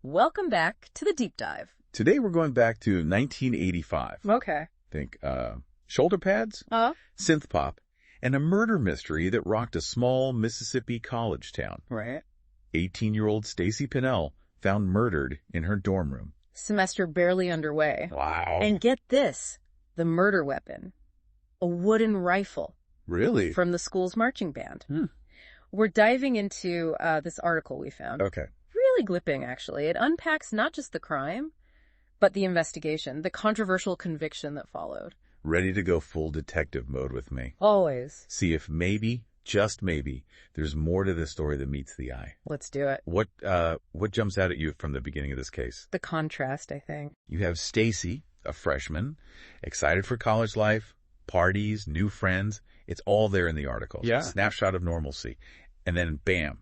Welcome back to the deep dive. Today we're going back to 1985. Okay. Think shoulder pads, synth pop, and a murder mystery that rocked a small Mississippi college town. Right. 18-year-old Stacy Pannell found murdered in her dorm room. Semester barely underway. Wow. And get this, the murder weapon, a wooden rifle. Really? From the school's marching band. We're diving into this article we found. Okay. Really gripping, actually. It unpacks not just the crime, but the investigation, the controversial conviction that followed. Ready to go full detective mode with me. Always. See if maybe, just maybe, there's more to this story than meets the eye. Let's do it. What jumps out at you from the beginning of this case? The contrast, I think. You have Stacy, a freshman, excited for college life, parties, new friends. It's all there in the article. Yeah. Snapshot of normalcy. And then, bam,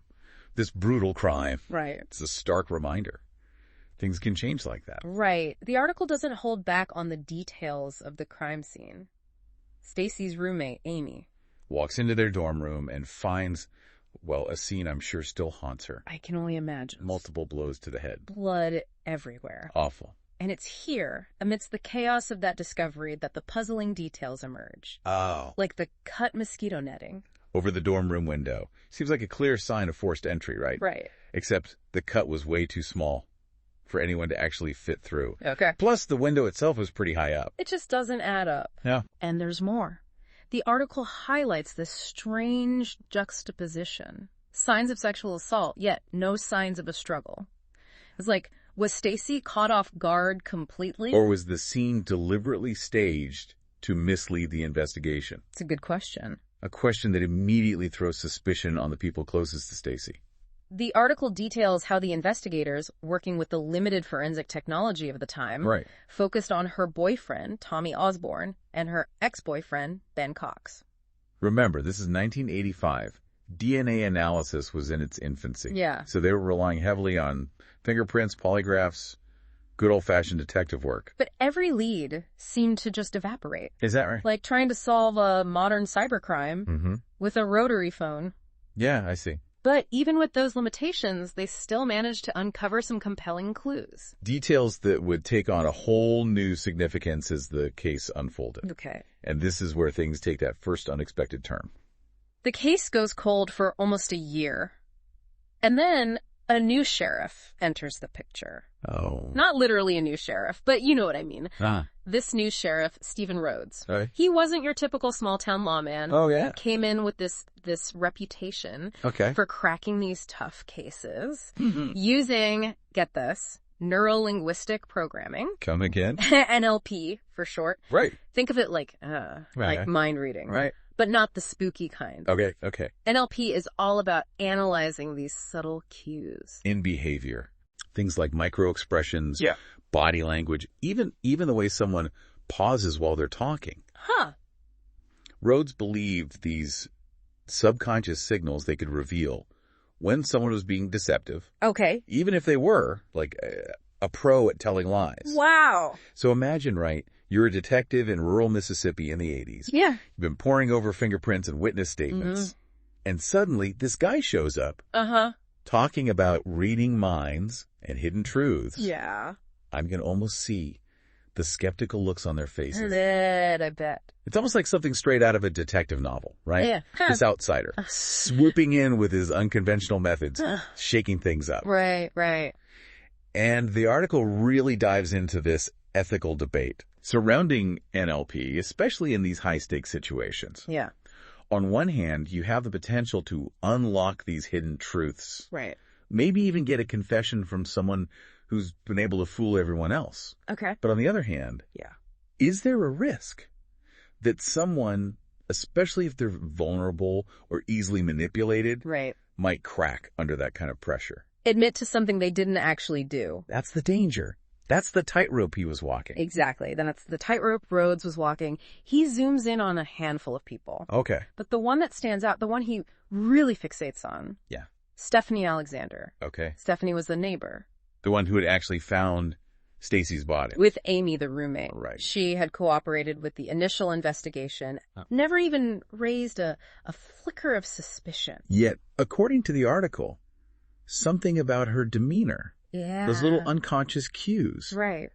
this brutal crime. Right. It's a stark reminder. Things can change like that. Right. The article doesn't hold back on the details of the crime scene. Stacy's roommate, Amy, walks into their dorm room and finds, well, a scene I'm sure still haunts her. I can only imagine. Multiple blows to the head. Blood everywhere. Awful. And it's here, amidst the chaos of that discovery, that the puzzling details emerge. Oh. Like the cut mosquito netting. Over the dorm room window. Seems like a clear sign of forced entry, right? Right. Except the cut was way too small for anyone to actually fit through. Okay. Plus, the window itself was pretty high up. It just doesn't add up. Yeah. And there's more. The article highlights this strange juxtaposition. Signs of sexual assault, yet no signs of a struggle. It's like, was Stacy caught off guard completely? Or was the scene deliberately staged to mislead the investigation? It's a good question. A question that immediately throws suspicion on the people closest to Stacy. The article details how the investigators, working with the limited forensic technology of the time, focused on her boyfriend, Tommy Osborne, and her ex-boyfriend, Ben Cox. Remember, this is 1985. DNA analysis was in its infancy. Yeah. So they were relying heavily on fingerprints, polygraphs, good old-fashioned detective work. But every lead seemed to just evaporate. Is that right? Like trying to solve a modern cybercrime with a rotary phone. Yeah, I see. But even with those limitations, they still managed to uncover some compelling clues. Details that would take on a whole new significance as the case unfolded. Okay. And this is where things take that first unexpected turn. The case goes cold for almost a year. And then a new sheriff enters the picture. Oh. Not literally a new sheriff, but you know what I mean. Ah. This new sheriff, Stephen Rhodes. Right. He wasn't your typical small-town lawman. Oh, yeah. Came in with this reputation for cracking these tough cases using, get this, neuro-linguistic programming. Come again? NLP, for short. Right. Think of it like mind reading. Right. But not the spooky kind. Okay. NLP is all about analyzing these subtle cues. In behavior. Things like micro-expressions, body language, even the way someone pauses while they're talking. Huh. Rhodes believed these subconscious signals they could reveal when someone was being deceptive. Okay. Even if they were, like, a pro at telling lies. Wow. So imagine, right, you're a detective in rural Mississippi in the 80s. Yeah. You've been poring over fingerprints and witness statements. And suddenly, this guy shows up. Talking about reading minds and hidden truths. Yeah. I'm going to almost see the skeptical looks on their faces. I bet. It's almost like something straight out of a detective novel, right? Yeah. This outsider, swooping in with his unconventional methods, shaking things up. Right. And the article really dives into this ethical debate surrounding NLP, especially in these high-stakes situations. Yeah. On one hand, you have the potential to unlock these hidden truths. Right. Maybe even get a confession from someone who's been able to fool everyone else. Okay. But on the other hand, is there a risk that someone, especially if they're vulnerable or easily manipulated, might crack under that kind of pressure? Admit to something they didn't actually do. That's the danger. That's the tightrope he was walking. Exactly. That's the tightrope Rhodes was walking. He zooms in on a handful of people. Okay. But the one that stands out, the one he really fixates on. Yeah. Stephanie Alexander. Okay. Stephanie was the neighbor. The one who had actually found Stacy's body. With Amy, the roommate. Right. She had cooperated with the initial investigation, never even raised a flicker of suspicion. Yet, according to the article, something about her demeanor Yeah. Those little unconscious cues. Right.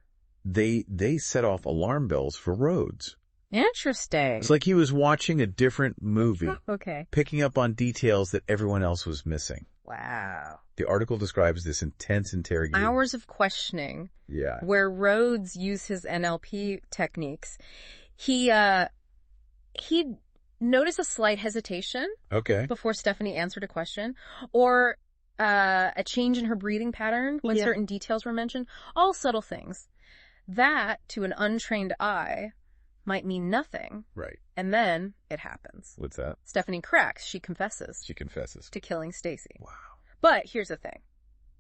They set off alarm bells for Rhodes. Interesting. It's like he was watching a different movie. Okay. Picking up on details that everyone else was missing. Wow. The article describes this intense interrogation. Hours of questioning. Yeah. Where Rhodes used his NLP techniques. He noticed a slight hesitation. Okay. Before Stephanie answered a question. Or a change in her breathing pattern when certain details were mentioned. All subtle things. That, to an untrained eye, might mean nothing. Right. And then it happens. What's that? Stephanie cracks. She confesses. She confesses. To killing Stacy. Wow. But here's the thing.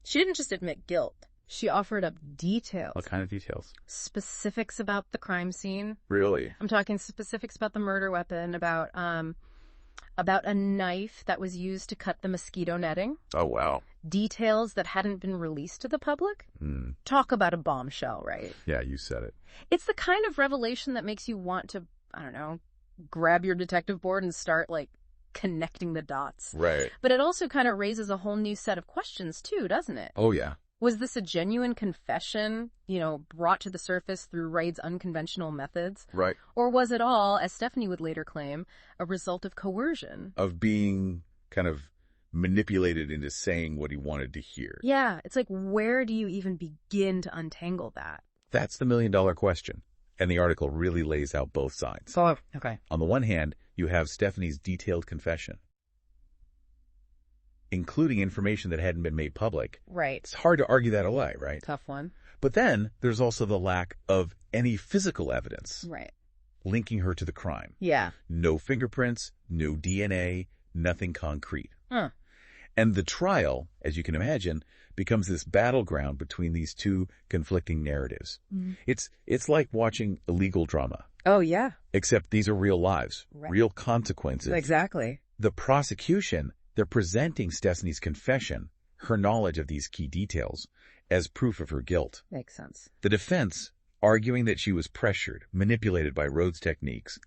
She didn't just admit guilt. She offered up details. What kind of details? Specifics about the crime scene. Really? I'm talking specifics about the murder weapon, about a knife that was used to cut the mosquito netting. Oh, wow. Details that hadn't been released to the public. Talk about a bombshell, right? Yeah, you said it. It's the kind of revelation that makes you want to, I don't know, grab your detective board and start, like, connecting the dots. Right. But it also kind of raises a whole new set of questions, too, doesn't it? Oh, yeah. Was this a genuine confession, brought to the surface through Raid's unconventional methods? Right. Or was it all, as Stephanie would later claim, a result of coercion? Of being kind of manipulated into saying what he wanted to hear. Yeah, it's like, where do you even begin to untangle that? That's the million-dollar question. And the article really lays out both sides. Oh, okay. On the one hand, you have Stephanie's detailed confession, including information that hadn't been made public. Right. It's hard to argue that away, right? Tough one. But then there's also the lack of any physical evidence. Right. Linking her to the crime. Yeah. No fingerprints, no DNA, nothing concrete. Huh. And the trial, as you can imagine, becomes this battleground between these two conflicting narratives. It's like watching a legal drama. Oh, yeah. Except these are real lives, right. Real consequences. Exactly. The prosecution, they're presenting Stephanie's confession, her knowledge of these key details, as proof of her guilt. Makes sense. The defense, arguing that she was pressured, manipulated by Rhodes' techniques,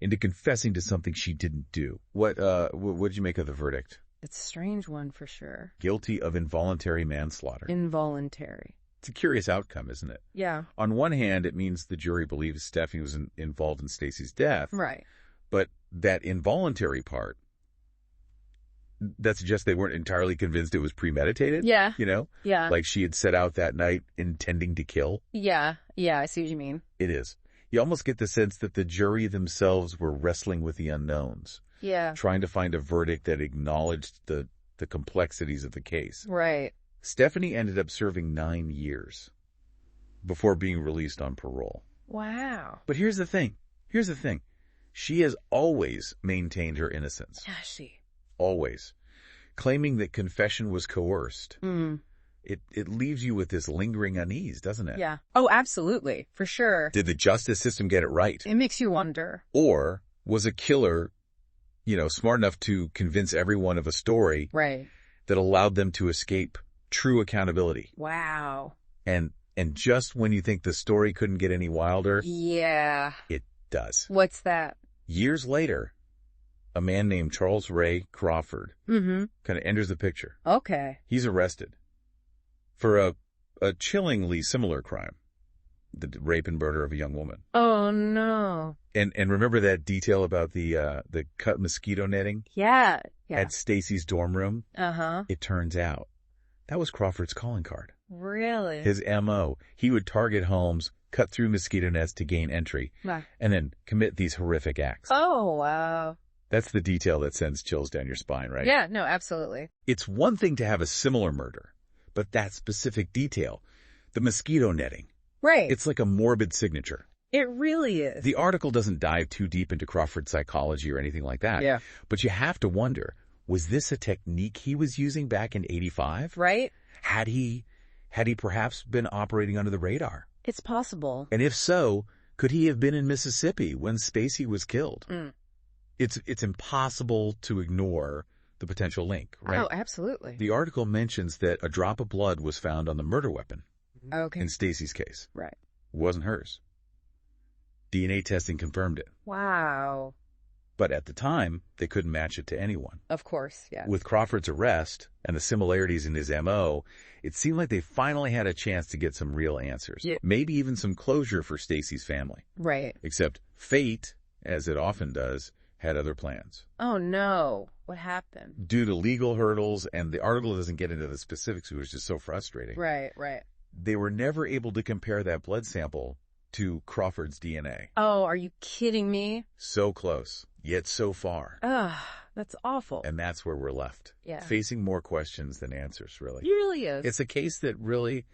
into confessing to something she didn't do. What did you make of the verdict? It's a strange one for sure. Guilty of involuntary manslaughter. Involuntary. It's a curious outcome, isn't it? Yeah. On one hand, it means the jury believes Stephanie was involved in Stacy's death. Right. But that involuntary part, that suggests they weren't entirely convinced it was premeditated. Yeah. Yeah. Like she had set out that night intending to kill. Yeah. Yeah, I see what you mean. It is. You almost get the sense that the jury themselves were wrestling with the unknowns. Yeah. Trying to find a verdict that acknowledged the complexities of the case. Right. Stephanie ended up serving 9 years before being released on parole. Wow. But here's the thing. She has always maintained her innocence. Has she? Always. Claiming that confession was coerced. It leaves you with this lingering unease, doesn't it? Yeah. Oh, absolutely. For sure. Did the justice system get it right? It makes you wonder. Or was a killer, smart enough to convince everyone of a story that allowed them to escape true accountability? Wow. And just when you think the story couldn't get any wilder, yeah, it does. What's that? Years later, a man named Charles Ray Crawford kind of enters the picture. Okay. He's arrested for a chillingly similar crime, the rape and murder of a young woman. Oh, no. And remember that detail about the cut mosquito netting? Yeah. At Stacy's dorm room? Uh-huh. It turns out that was Crawford's calling card. Really? His M.O. He would target homes, cut through mosquito nets to gain entry, and then commit these horrific acts. Oh, wow. That's the detail that sends chills down your spine, right? Yeah, no, absolutely. It's one thing to have a similar murder, but that specific detail, the mosquito netting, right? It's like a morbid signature. It really is. The article doesn't dive too deep into Crawford's psychology or anything like that. Yeah. But you have to wonder, was this a technique he was using back in 85? Right. Had he perhaps been operating under the radar? It's possible. And if so, could he have been in Mississippi when Stacy was killed? It's impossible to ignore the potential link, right? Oh, absolutely. The article mentions that a drop of blood was found on the murder weapon. Okay. In Stacy's case. Right. It wasn't hers. DNA testing confirmed it. Wow. But at the time, they couldn't match it to anyone. Of course, yeah. With Crawford's arrest and the similarities in his M.O., it seemed like they finally had a chance to get some real answers. Yeah. Maybe even some closure for Stacy's family. Right. Except fate, as it often does, had other plans. Oh, no. What happened? Due to legal hurdles, and the article doesn't get into the specifics, which is just so frustrating. Right, right. They were never able to compare that blood sample to Crawford's DNA. Oh, are you kidding me? So close, yet so far. Ugh, that's awful. And that's where we're left. Yeah. Facing more questions than answers, really. It really is. It's a case that really,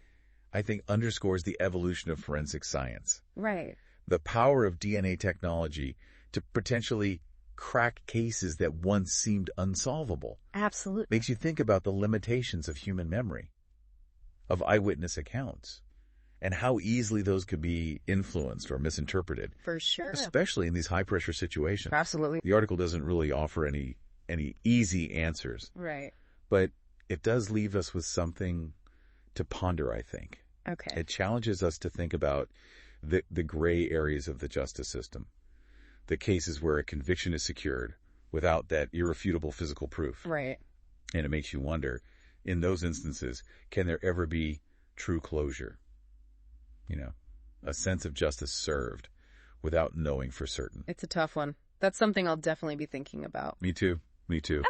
I think, underscores the evolution of forensic science. Right. The power of DNA technology to potentially crack cases that once seemed unsolvable. Absolutely. Makes you think about the limitations of human memory, of eyewitness accounts, and how easily those could be influenced or misinterpreted. For sure. Especially in these high-pressure situations. Absolutely. The article doesn't really offer any easy answers. Right. But it does leave us with something to ponder, I think. Okay. It challenges us to think about the gray areas of the justice system, the cases where a conviction is secured without that irrefutable physical proof. Right. And it makes you wonder, in those instances, can there ever be true closure? You know, a sense of justice served without knowing for certain. It's a tough one. That's something I'll definitely be thinking about. Me too. Me too.